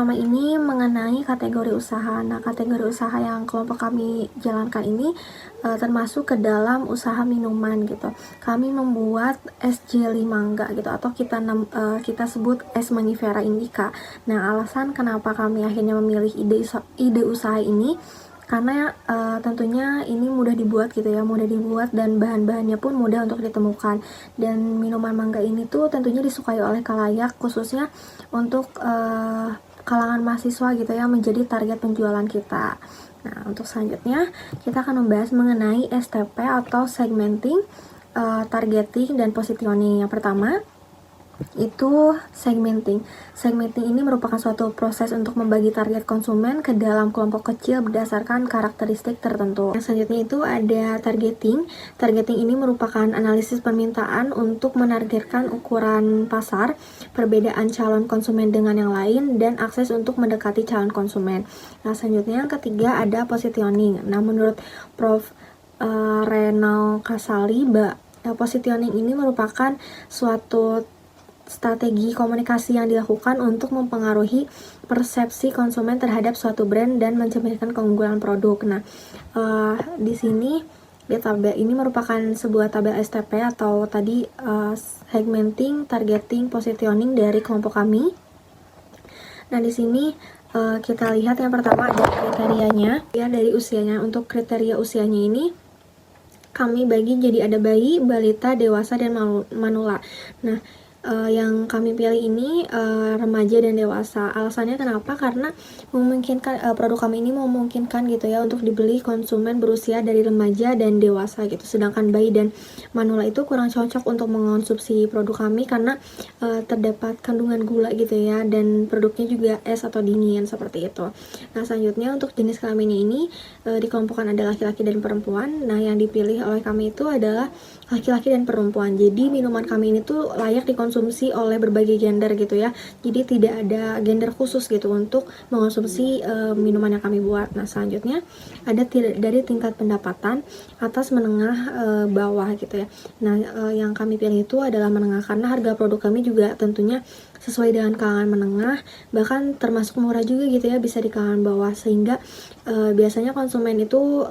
pertama ini mengenai kategori usaha. Nah, kategori usaha yang kelompok kami jalankan ini termasuk ke dalam usaha minuman gitu. Kami membuat es jelly mangga gitu, atau kita sebut es Mangifera indica. Nah, alasan kenapa kami akhirnya memilih ide usaha ini karena tentunya ini mudah dibuat gitu ya, mudah dibuat dan bahan-bahannya pun mudah untuk ditemukan. Dan minuman mangga ini tuh tentunya disukai oleh khalayak, khususnya untuk kalangan mahasiswa gitu ya, menjadi target penjualan kita. Nah, untuk selanjutnya kita akan membahas mengenai STP atau segmenting, targeting, dan positioning. Yang pertama itu segmenting. Segmenting ini merupakan suatu proses untuk membagi target konsumen ke dalam kelompok kecil berdasarkan karakteristik tertentu. Yang selanjutnya itu ada targeting. Targeting ini merupakan analisis permintaan untuk menargetkan ukuran pasar, perbedaan calon konsumen dengan yang lain, dan akses untuk mendekati calon konsumen. Nah, selanjutnya yang ketiga ada positioning. Nah, menurut Prof. Renal Kasali, positioning ini merupakan suatu strategi komunikasi yang dilakukan untuk mempengaruhi persepsi konsumen terhadap suatu brand dan mencerminkan keunggulan produk. Nah, di sini di tabel ini merupakan sebuah tabel STP atau tadi segmenting, targeting, positioning dari kelompok kami. Nah, di sini kita lihat yang pertama ada kriterianya ya, dari usianya. Untuk kriteria usianya ini kami bagi jadi ada bayi, balita, dewasa, dan manula. Nah, yang kami pilih ini remaja dan dewasa. Alasannya kenapa? Karena memungkinkan produk kami ini memungkinkan gitu ya untuk dibeli konsumen berusia dari remaja dan dewasa gitu. Sedangkan bayi dan manula itu kurang cocok untuk mengonsumsi produk kami karena terdapat kandungan gula gitu ya, dan produknya juga es atau dingin seperti itu. Nah, selanjutnya untuk jenis kelamin ini dikelompokkan ada laki-laki dan perempuan. Nah, yang dipilih oleh kami itu adalah laki-laki dan perempuan. Jadi minuman kami ini tuh layak dikonsumsi oleh berbagai gender gitu ya. Jadi tidak ada gender khusus gitu untuk mengonsumsi minuman yang kami buat. Nah, selanjutnya ada dari tingkat pendapatan atas, menengah, bawah gitu ya. Nah, yang kami pilih itu adalah menengah karena harga produk kami juga tentunya sesuai dengan kalangan menengah, bahkan termasuk murah juga gitu ya, bisa di kalangan bawah, sehingga biasanya konsumen itu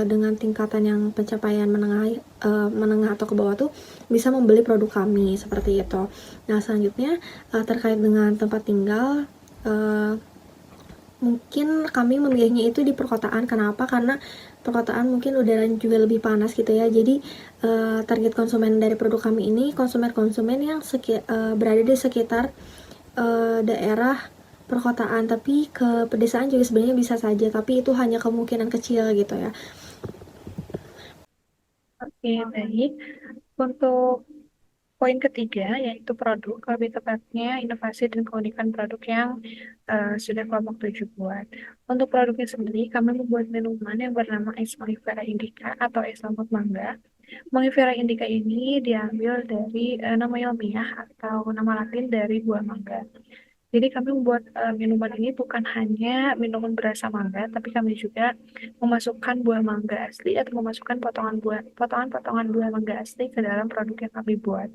dengan tingkatan yang pencapaian menengah atau ke bawah tuh bisa membeli produk kami seperti itu. Nah, selanjutnya terkait dengan tempat tinggal, mungkin kami memilihnya itu di perkotaan. Kenapa? Karena perkotaan mungkin udaranya juga lebih panas gitu ya. Jadi target konsumen dari produk kami ini konsumen-konsumen yang berada di sekitar daerah perkotaan, tapi ke pedesaan juga sebenarnya bisa saja, tapi itu hanya kemungkinan kecil gitu ya. Oke, baik. Untuk poin ketiga, yaitu produk, lebih tepatnya inovasi dan keunikan produk yang sudah kelompok 7 buat. Untuk produknya sendiri, kami membuat minuman yang bernama es Mangifera Indica atau es lemon mangga. Mangifera Indica ini diambil dari nama ilmiah atau nama latin dari buah mangga. Jadi kami membuat minuman ini bukan hanya minuman berasa mangga, tapi kami juga memasukkan buah mangga asli atau memasukkan potongan-potongan buah mangga asli ke dalam produk yang kami buat.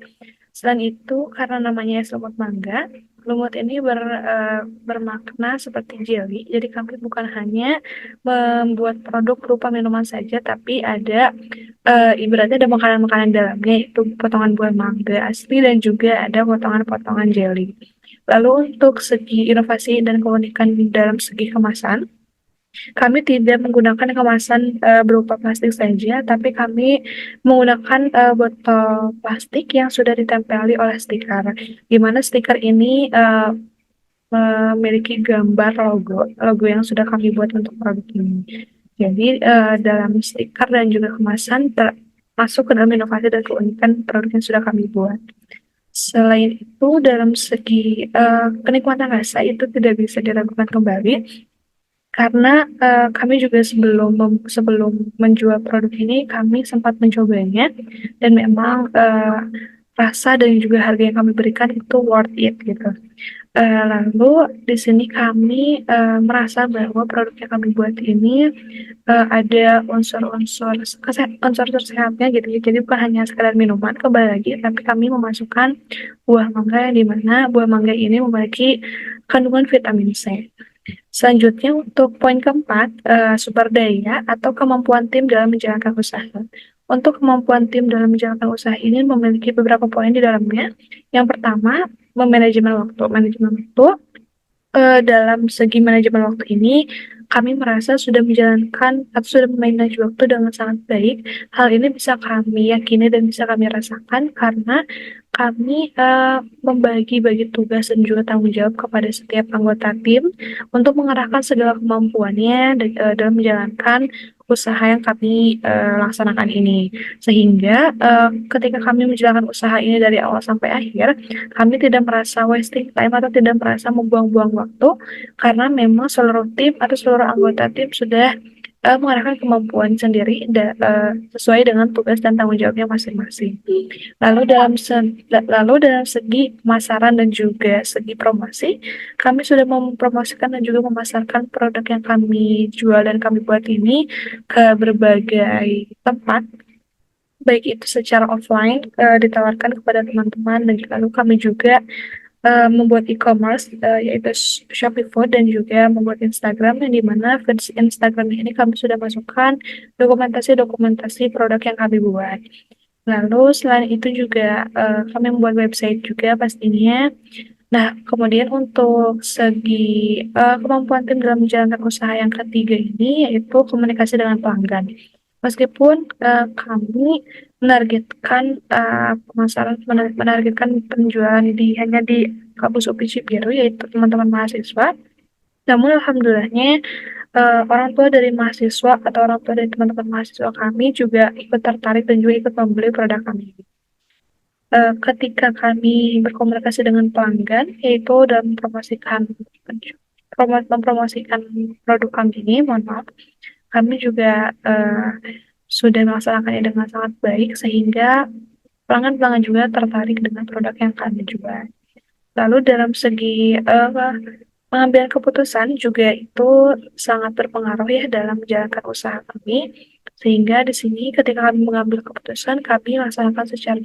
Selain itu, karena namanya es lumut mangga, lumut ini bermakna seperti jelly. Jadi kami bukan hanya membuat produk berupa minuman saja, tapi ada ibaratnya ada makanan-makanan dalamnya, yaitu potongan buah mangga asli dan juga ada potongan-potongan jelly. Lalu untuk segi inovasi dan keunikan dalam segi kemasan, kami tidak menggunakan kemasan berupa plastik saja, tapi kami menggunakan botol plastik yang sudah ditempeli oleh stiker. Di mana stiker ini memiliki gambar logo yang sudah kami buat untuk produk ini. Jadi dalam stiker dan juga kemasan termasuk ke dalam inovasi dan keunikan produk yang sudah kami buat. Selain itu, dalam segi kenikmatan rasa itu tidak bisa diragukan kembali karena kami juga sebelum menjual produk ini kami sempat mencobanya dan memang rasa dan juga harga yang kami berikan itu worth it gitu. Lalu di sini kami merasa bahwa produk yang kami buat ini ada unsur-unsur sehatnya gitu ya. Jadi bukan hanya sekedar minuman kembali lagi, tapi kami memasukkan buah mangga yang dimana buah mangga ini memiliki kandungan vitamin C. Selanjutnya untuk poin keempat, sumber daya atau kemampuan tim dalam menjalankan usaha. Untuk kemampuan tim dalam menjalankan usaha ini memiliki beberapa poin di dalamnya. Yang pertama, memanajemen waktu. Manajemen waktu, dalam segi manajemen waktu ini, kami merasa sudah menjalankan atau sudah memanage waktu dengan sangat baik. Hal ini bisa kami yakini dan bisa kami rasakan karena kami membagi-bagi tugas dan juga tanggung jawab kepada setiap anggota tim untuk mengerahkan segala kemampuannya dalam menjalankan usaha yang kami laksanakan ini. Sehingga ketika kami menjalankan usaha ini dari awal sampai akhir, kami tidak merasa wasting time atau tidak merasa membuang-buang waktu karena memang seluruh tim atau seluruh anggota tim sudah mengarahkan kemampuan sendiri sesuai dengan tugas dan tanggung jawabnya masing-masing. Lalu dalam segi pemasaran dan juga segi promosi, kami sudah mempromosikan dan juga memasarkan produk yang kami jual dan kami buat ini ke berbagai tempat, baik itu secara offline ditawarkan kepada teman-teman, dan lalu kami juga membuat e-commerce yaitu Shopee Food, dan juga membuat Instagram yang dimana feeds Instagram ini kami sudah masukkan dokumentasi-dokumentasi produk yang kami buat. Lalu selain itu juga kami membuat website juga pastinya. Nah, kemudian untuk segi kemampuan tim dalam menjalankan usaha yang ketiga ini yaitu komunikasi dengan pelanggan. Meskipun kami menargetkan menargetkan penjualan hanya di kampus UPI Cibiru yaitu teman-teman mahasiswa, namun alhamdulillahnya orang tua dari mahasiswa atau orang tua dari teman-teman mahasiswa kami juga ikut tertarik dan juga ikut membeli produk kami. Ketika kami berkomunikasi dengan pelanggan, yaitu dalam mempromosikan produk kami ini, mohon maaf, kami juga sudah melaksanakannya dengan sangat baik sehingga pelanggan-pelanggan juga tertarik dengan produk yang kami jual. Lalu dalam segi pengambilan keputusan juga itu sangat berpengaruh ya dalam menjalankan usaha kami. Sehingga di sini ketika kami mengambil keputusan, kami laksanakan eh, secara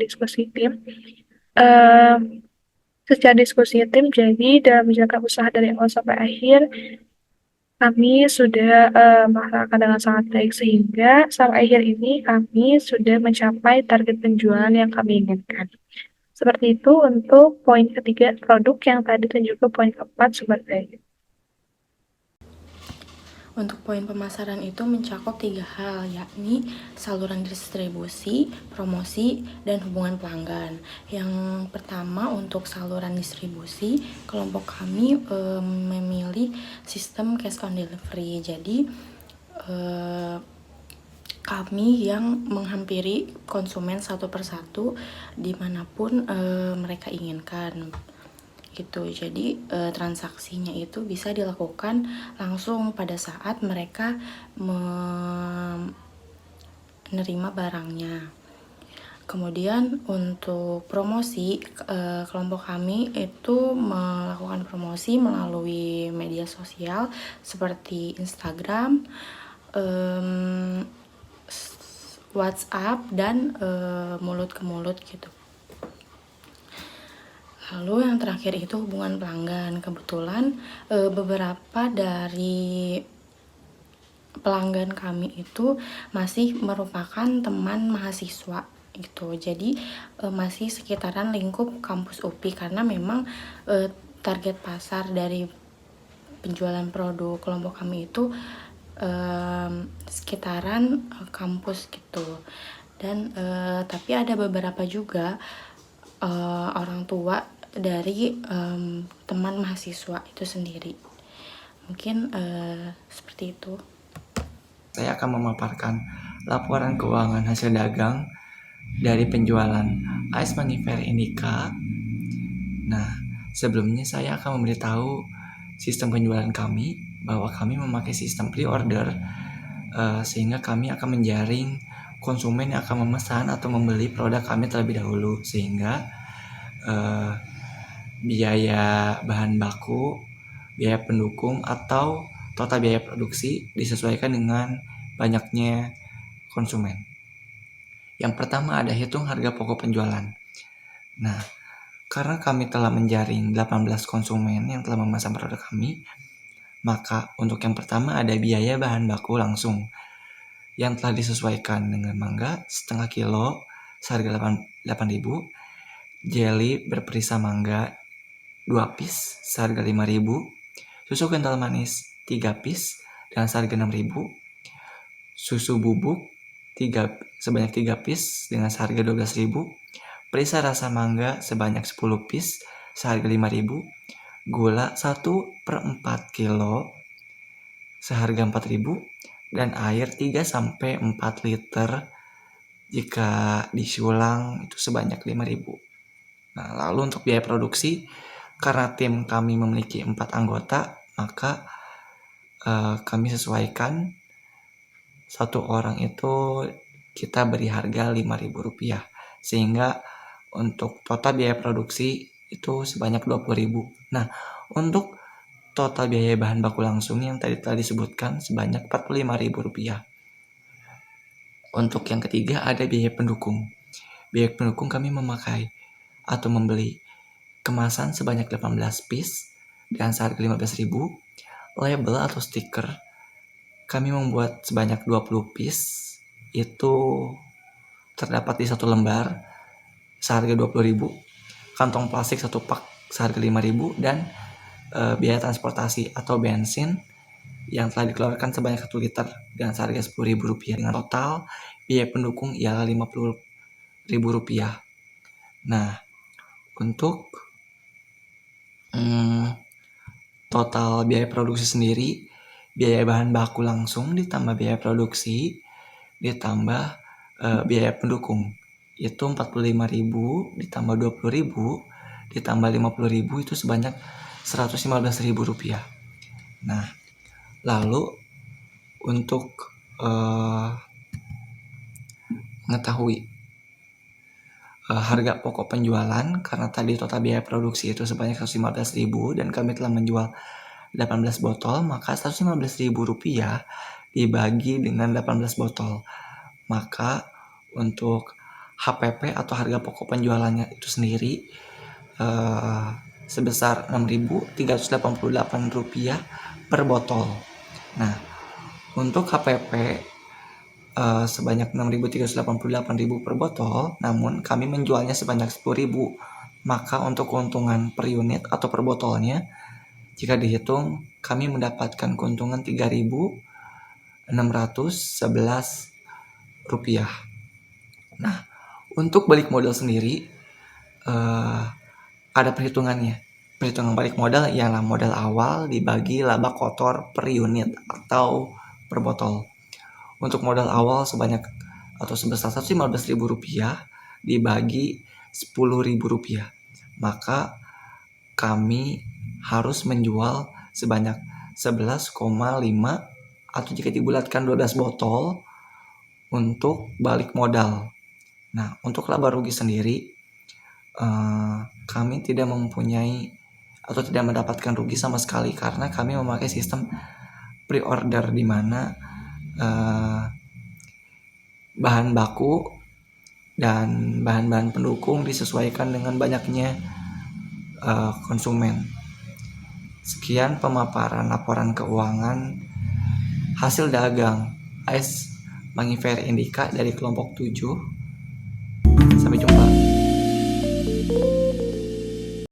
diskusi tim. Jadi dalam menjalankan usaha dari awal sampai akhir, kami sudah melaksanakan dengan sangat baik sehingga sampai akhir ini kami sudah mencapai target penjualan yang kami inginkan. Seperti itu untuk poin ketiga produk yang tadi, dan juga poin keempat sumber daya. Untuk poin pemasaran itu mencakup 3 hal, yakni saluran distribusi, promosi, dan hubungan pelanggan. Yang pertama, untuk saluran distribusi, kelompok kami memilih sistem cash on delivery. Jadi kami yang menghampiri konsumen satu persatu dimanapun mereka inginkan gitu. Jadi transaksinya itu bisa dilakukan langsung pada saat mereka menerima barangnya. Kemudian untuk promosi, kelompok kami itu melakukan promosi melalui media sosial seperti Instagram, WhatsApp, dan mulut ke mulut gitu. Lalu yang terakhir itu hubungan pelanggan. Kebetulan beberapa dari pelanggan kami itu masih merupakan teman mahasiswa gitu. Jadi masih sekitaran lingkup kampus UPI karena memang target pasar dari penjualan produk kelompok kami itu sekitaran kampus gitu. Dan tapi ada beberapa juga orang tua dari teman mahasiswa itu sendiri. Mungkin seperti itu. Saya akan memaparkan laporan keuangan hasil dagang dari penjualan Ice Manifer Indica. Nah, sebelumnya saya akan memberitahu sistem penjualan kami, bahwa kami memakai sistem pre-order sehingga kami akan menjaring konsumen yang akan memesan atau membeli produk kami terlebih dahulu, sehingga biaya bahan baku, biaya pendukung, atau total biaya produksi disesuaikan dengan banyaknya konsumen. Yang pertama ada hitung harga pokok penjualan. Nah, karena kami telah menjaring 18 konsumen yang telah memesan produk kami, maka untuk yang pertama ada biaya bahan baku langsung yang telah disesuaikan dengan mangga setengah kilo seharga 8.000, jelly berperisa mangga 2 piece seharga 5.000, susu kental manis 3 piece dengan seharga 6.000, susu bubuk sebanyak 3 piece dengan seharga 12.000, perisa rasa mangga sebanyak 10 piece seharga 5.000, gula 1/4 kilo seharga 4.000, dan air 3-4 liter jika disulang itu sebanyak 5.000. Nah, lalu untuk biaya produksi, karena tim kami memiliki 4 anggota, maka kami sesuaikan satu orang itu kita beri harga Rp5.000, sehingga untuk total biaya produksi itu sebanyak 20.000. Nah, untuk total biaya bahan baku langsung yang tadi telah disebutkan sebanyak Rp45.000. Untuk yang ketiga ada biaya pendukung. Biaya pendukung kami memakai atau membeli kemasan sebanyak 18 piece dengan seharga 15.000, label atau stiker kami membuat sebanyak 20 piece, itu terdapat di 1 lembar seharga 20.000, kantong plastik 1 pak seharga 5.000, dan biaya transportasi atau bensin yang telah dikeluarkan sebanyak 1 liter dengan seharga Rp10.000. Dengan total biaya pendukung ialah Rp50.000. Nah, untuk total biaya produksi sendiri, biaya bahan baku langsung ditambah biaya produksi ditambah biaya pendukung itu 45.000 ditambah 20.000 ditambah 50.000 itu sebanyak Rp115.000. Nah, lalu untuk mengetahui harga pokok penjualan, karena tadi total biaya produksi itu sebanyak Rp115.000 dan kami telah menjual 18 botol, maka Rp115.000 dibagi dengan 18 botol. Maka untuk HPP atau harga pokok penjualannya itu sendiri sebesar Rp6.388 per botol. Nah, untuk HPP sebanyak Rp6.388 per botol, namun kami menjualnya sebanyak Rp10.000. Maka untuk keuntungan per unit atau per botolnya, jika dihitung, kami mendapatkan keuntungan Rp3.611. Nah, untuk balik modal sendiri ada perhitungannya. Perhitungan balik modal ialah modal awal dibagi laba kotor per unit atau per botol. Untuk modal awal sebanyak atau sebesar Rp115.000 dibagi Rp10.000, maka kami harus menjual sebanyak 11,5 atau jika dibulatkan 12 botol untuk balik modal. Nah, untuk laba rugi sendiri kami tidak mempunyai atau tidak mendapatkan rugi sama sekali karena kami memakai sistem pre-order di mana bahan baku dan bahan-bahan pendukung disesuaikan dengan banyaknya konsumen. Sekian pemaparan laporan keuangan hasil dagang AS Mangifera Indica dari kelompok 7.